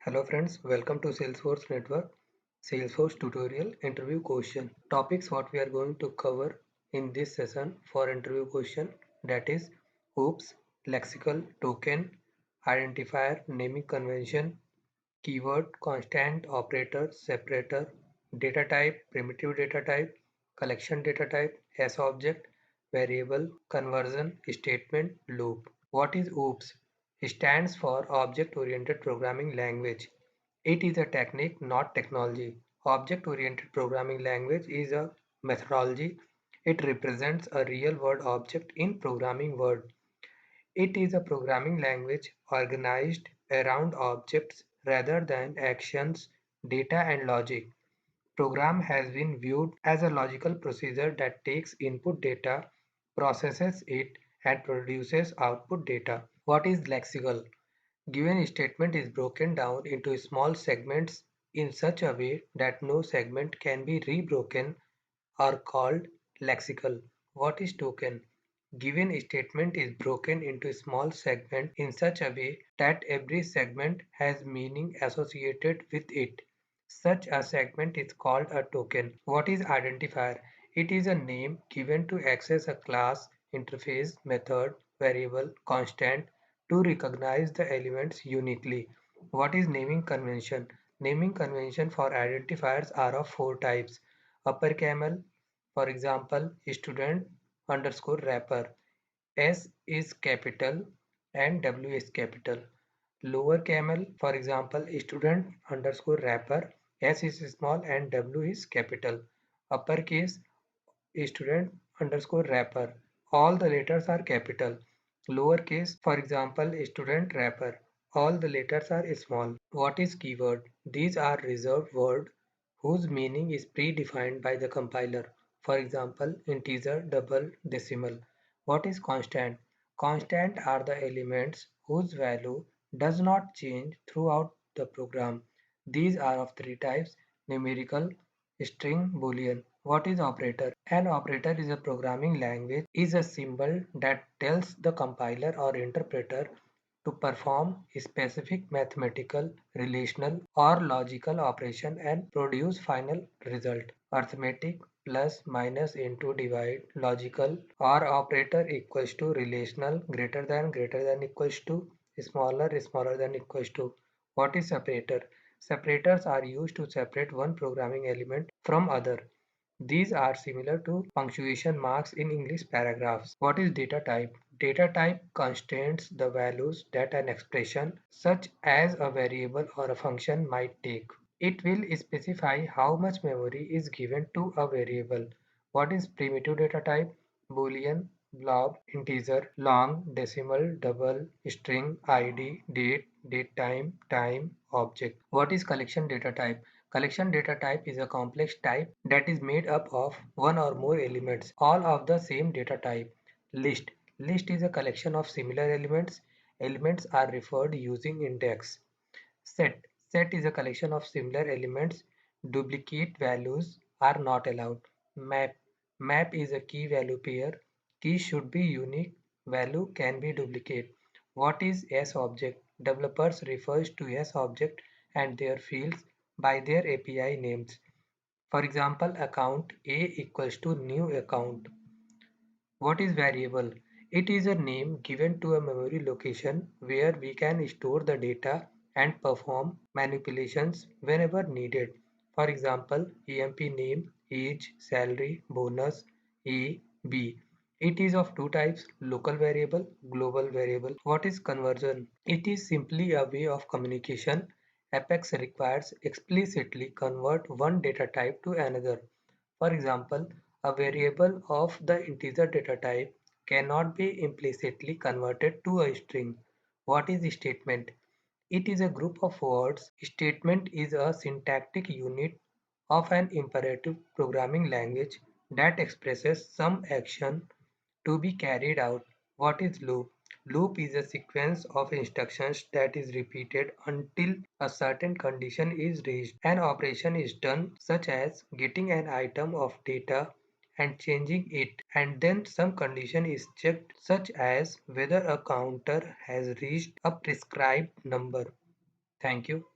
Hello friends, welcome to Salesforce Network Salesforce tutorial interview question. Topics what we are going to cover in this session for interview question, that is OOPS, lexical, token, identifier, naming convention, keyword, constant, operator, separator, data type, primitive data type, collection data type, S object, variable, conversion, statement, loop. What is OOPS? Stands for Object Oriented Programming Language. It is a technique, not technology. Object Oriented Programming Language is a methodology. It represents a real world object in programming world. It is a programming language organized around objects rather than actions, data and logic. Program has been viewed as a logical procedure that takes input data, processes it, and produces output data. What is lexical? Given statement is broken down into small segments in such a way that no segment can be rebroken are called lexical. What is token? Given statement is broken into small segments in such a way that every segment has meaning associated with it. Such a segment is called a token. What is identifier? It is a name given to access a class, interface, method, variable, constant to recognize the elements uniquely. What is naming convention? Naming convention for identifiers are of four types. Upper camel, for example, student underscore wrapper. S is capital and W is capital. Lower camel, for example, student underscore wrapper. S is small and W is capital. Uppercase, student underscore wrapper. All the letters are capital. Lowercase, for example, student wrapper. All the letters are small. What is keyword? These are reserved words whose meaning is predefined by the compiler. For example, integer, double, decimal. What is constant? Constant are the elements whose value does not change throughout the program. These are of three types: numerical, string, boolean. What is operator? An operator is a programming language is a symbol that tells the compiler or interpreter to perform a specific mathematical, relational or logical operation and produce final result. Arithmetic plus minus into divide, logical or operator equals to relational greater than equals to smaller than equals to. What is separator? Separators are used to separate one programming element from other. These are similar to punctuation marks in English paragraphs. What is data type? Data type constrains the values that an expression, such as a variable or a function, might take. It will specify how much memory is given to a variable. What is primitive data type? Boolean, blob, integer, long, decimal, double, string, id, date, date time, object. What is collection data type? Collection data type is a complex type that is made up of one or more elements, all of the same data type. List. List is a collection of similar elements. Elements are referred using index. Set. Set is a collection of similar elements. Duplicate values are not allowed. Map. Map is a key value pair. Key should be unique. Value can be duplicate. What is S object? Developers refers to S object and their fields by their API names. For example, account A equals to new account. What is variable? It is a name given to a memory location where we can store the data and perform manipulations whenever needed. For example, EMP name, age, salary, bonus, A, B. It is of two types: local variable, global variable. What is conversion? It is simply a way of communication. Apex requires explicitly convert one data type to another. For example, a variable of the integer data type cannot be implicitly converted to a string. What is a statement? It is a group of words. Statement is a syntactic unit of an imperative programming language that expresses some action to be carried out. What is loop? Loop is a sequence of instructions that is repeated until a certain condition is reached. An operation is done such as getting an item of data and changing it, and then some condition is checked such as whether a counter has reached a prescribed number. Thank you.